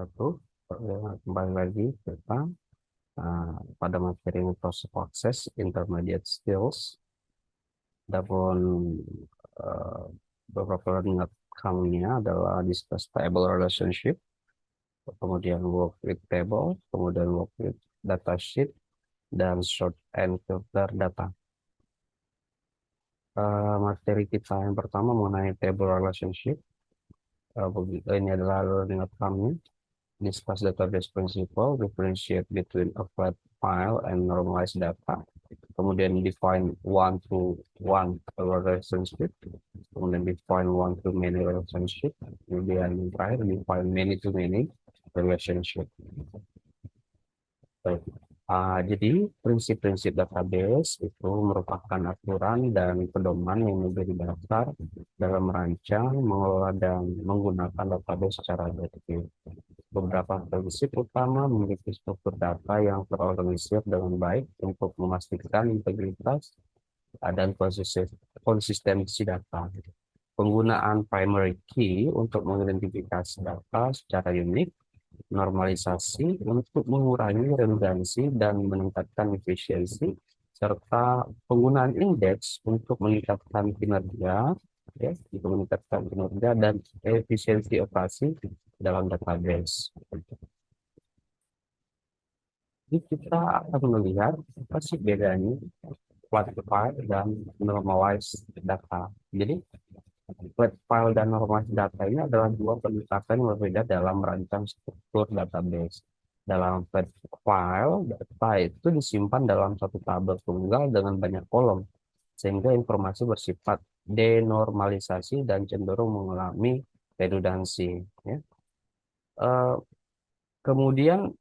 wabarakatuh. Kembali lagi kita pada materi Microsoft Access Intermediate Skills. Adapun uh, beberapa minat kami adalah discuss table relationship, kemudian work with table, kemudian work with datasheet, dan sort and filter data. Materi kita yang pertama mengenai table relationship. Ini adalah learning kami. Discuss database principle, differentiate between a flat file and normalized data, kemudian define one-to-one relationship, kemudian define one-to-many relationship, kemudian terakhir define many-to-many relationship. Baik. Jadi prinsip-prinsip database itu merupakan aturan dan pedoman yang menjadi dasar dalam merancang, mengelola, dan menggunakan database secara efektif. Beberapa prinsip utama memiliki struktur data yang terorganisir dengan baik untuk memastikan integritas dan konsistensi data. Penggunaan primary key untuk mengidentifikasi data secara unik, normalisasi untuk mengurangi redundansi dan meningkatkan efisiensi, serta penggunaan indeks untuk meningkatkan kinerja, dan efisiensi operasi dalam database. Jadi kita akan melihat apa sih bedanya flat file dan normalized data. Jadi flat file dan normalized data ini adalah dua pendekatan yang berbeda dalam merancang struktur database. Dalam flat file, data itu disimpan dalam satu tabel tunggal dengan banyak kolom, sehingga informasi bersifat denormalisasi dan cenderung mengalami redundansi. Ya. Kemudian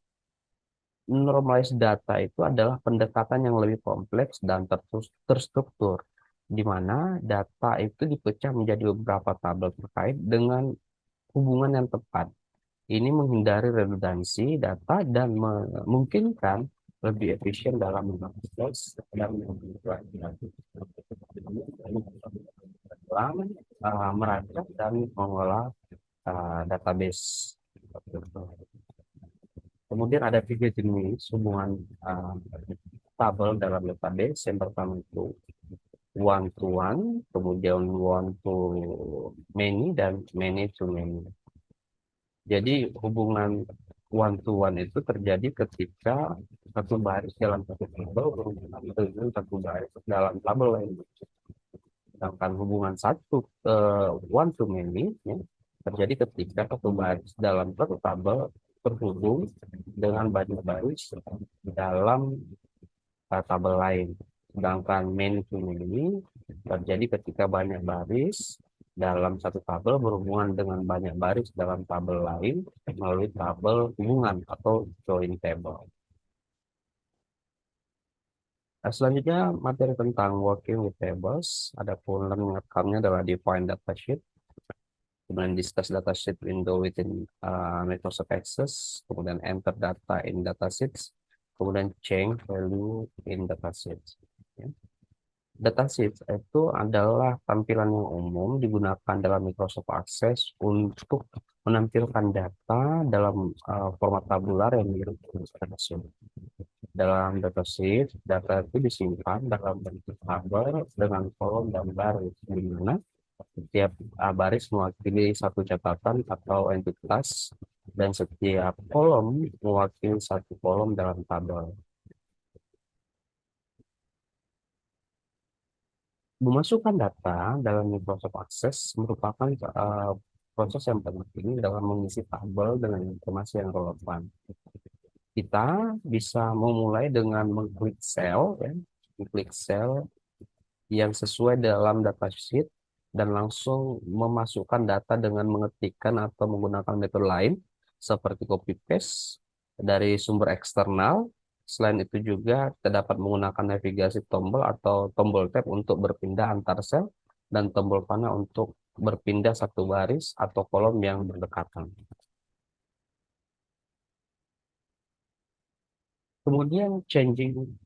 normalized data itu adalah pendekatan yang lebih kompleks dan terstruktur, di mana data itu dipecah menjadi beberapa tabel terkait dengan hubungan yang tepat. Ini menghindari redundansi data dan memungkinkan lebih efisien dalam mengakses dan merancang dan mengolah database. Kemudian ada tiga jenis hubungan tabel dalam database. Yang pertama itu one to one, kemudian one to many, dan many to many. Jadi hubungan one to one itu terjadi ketika satu baris dalam satu tabel berhubungan dengan satu baris dalam tabel lain. Sedangkan hubungan one to many ya, terjadi ketika satu baris dalam satu tabel terhubung dengan banyak baris dalam tabel lain. Sedangkan many to many terjadi ketika banyak baris dalam satu tabel berhubungan dengan banyak baris dalam tabel lain melalui tabel hubungan atau join table. Selanjutnya materi tentang working with tables. Adapun learning outcome-nya adalah define datasheet, kemudian discuss datasheet window within Microsoft Access, kemudian enter data in datasheets, kemudian change value in datasheets. Ya. Datasheet itu adalah tampilan yang umum digunakan dalam Microsoft Access untuk menampilkan data dalam format tabular yang mirip dengan spreadsheet. Dalam datasheet, data itu disimpan dalam bentuk tabel dengan kolom dan baris, di mana setiap baris mewakili satu catatan atau entitas, dan setiap kolom mewakili satu kolom dalam tabel. Memasukkan data dalam Microsoft Access merupakan proses yang penting dalam mengisi tabel dengan informasi yang relevan. Kita bisa memulai dengan mengklik sel, ya, mengklik sel yang sesuai dalam datasheet dan langsung memasukkan data dengan mengetikkan atau menggunakan metode lain seperti copy paste dari sumber eksternal. Selain itu juga kita dapat menggunakan navigasi tombol atau tombol tab untuk berpindah antar sel dan tombol panah untuk berpindah satu baris atau kolom yang berdekatan. Kemudian changing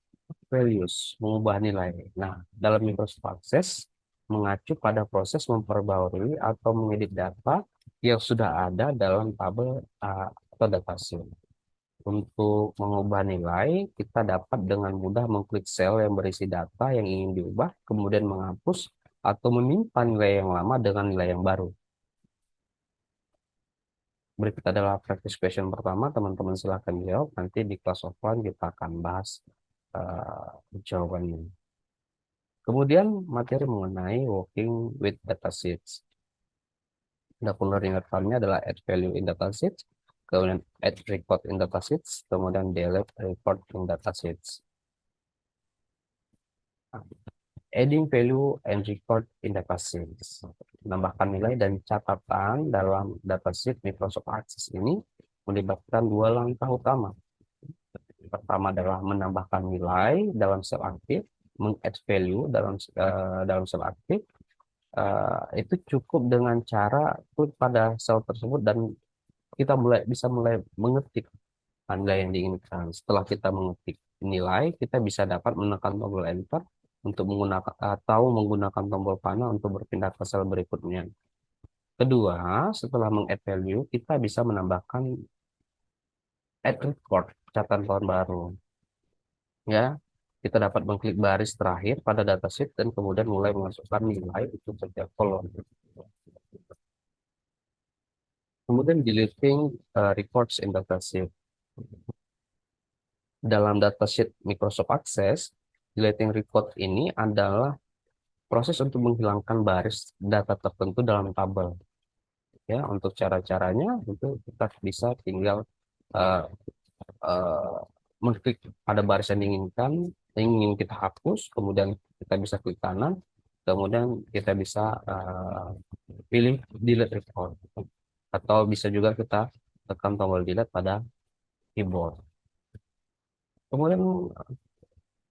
values, mengubah nilai. Nah, dalam Microsoft Access mengacu pada proses memperbarui atau mengedit data yang sudah ada dalam tabel atau datasheet. Untuk mengubah nilai, kita dapat dengan mudah mengklik sel yang berisi data yang ingin diubah, kemudian menghapus atau menyimpan nilai yang lama dengan nilai yang baru. Berikut adalah practice question pertama, teman-teman silahkan jawab. Nanti di kelas offline kita akan bahas jawabannya. Kemudian materi mengenai working with datasheets. Dapur learning outcome-nya adalah add value in datasheets, kemudian add record in datasheets, kemudian delete record in datasheets. Adding value and record in datasheets. Menambahkan nilai dan catatan dalam datasheet Microsoft Access ini melibatkan dua langkah utama. Pertama adalah menambahkan nilai dalam sel aktif, meng-add value dalam sel aktif. Itu cukup dengan cara klik pada sel tersebut dan kita bisa mulai mengetik nilai yang diinginkan. Setelah kita mengetik nilai, kita bisa dapat menekan tombol enter untuk menggunakan atau menggunakan tombol panah untuk berpindah ke sel berikutnya. Kedua, setelah meng-add value, kita bisa menambahkan add record, catatan tahun baru. Ya, kita dapat mengklik baris terakhir pada datasheet dan kemudian mulai memasukkan nilai untuk setiap kolom. Kemudian deleting records in datasheet. Dalam datasheet Microsoft Access, deleting record ini adalah proses untuk menghilangkan baris data tertentu dalam tabel. Ya, untuk cara-caranya itu kita bisa tinggal uh, uh, mengklik pada baris yang diinginkan, yang ingin kita hapus, kemudian kita bisa klik kanan, kemudian kita bisa pilih delete record, atau bisa juga kita tekan tombol delete pada keyboard. Kemudian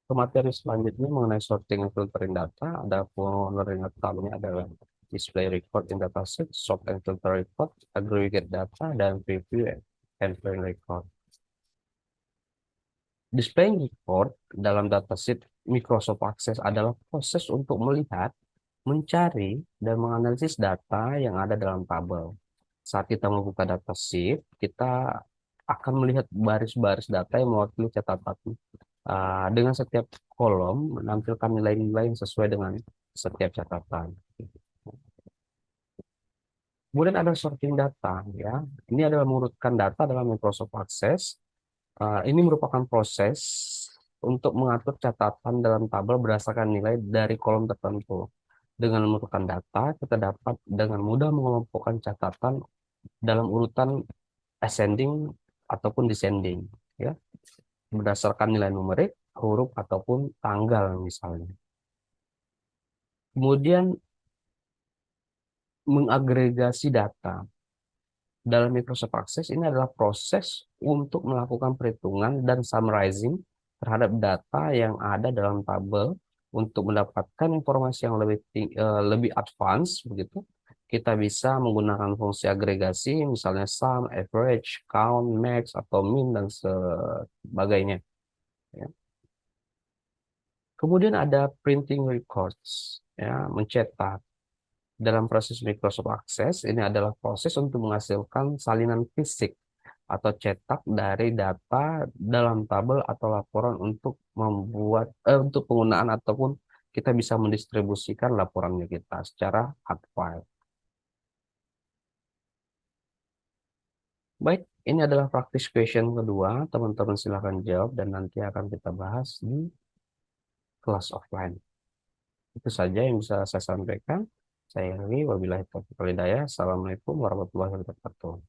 ke materi selanjutnya mengenai sorting and filtering data, ada learning outcome-nya adalah display record in dataset, sort and filter record, aggregate data, dan preview and fill record. Display record dalam dataset Microsoft Access adalah proses untuk melihat, mencari, dan menganalisis data yang ada dalam tabel. Saat kita membuka datasheet, kita akan melihat baris-baris data yang mewakili catatan. Dengan setiap kolom menampilkan nilai-nilai yang sesuai dengan setiap catatan. Kemudian ada sorting data, ya. Ini adalah mengurutkan data dalam Microsoft Access. Ini merupakan proses untuk mengatur catatan dalam tabel berdasarkan nilai dari kolom tertentu. Dengan menurutkan data, kita dapat dengan mudah mengelompokkan catatan dalam urutan ascending ataupun descending, ya, berdasarkan nilai numerik, huruf ataupun tanggal misalnya. Kemudian mengagregasi data. Dalam Microsoft Access ini adalah proses untuk melakukan perhitungan dan summarizing terhadap data yang ada dalam tabel untuk mendapatkan informasi yang lebih advance begitu. Kita bisa menggunakan fungsi agregasi misalnya sum, average, count, max atau min dan sebagainya. Ya. Kemudian ada printing records, ya, mencetak. Dalam proses Microsoft Access, ini adalah proses untuk menghasilkan salinan fisik atau cetak dari data dalam tabel atau laporan untuk untuk penggunaan ataupun kita bisa mendistribusikan laporannya kita secara hard file. Baik, ini adalah practice question kedua. Teman-teman silahkan jawab dan nanti akan kita bahas di kelas offline. Itu saja yang bisa saya sampaikan. Saya Henry, wabillahi taufiq wal hidayah. Assalamualaikum warahmatullahi wabarakatuh.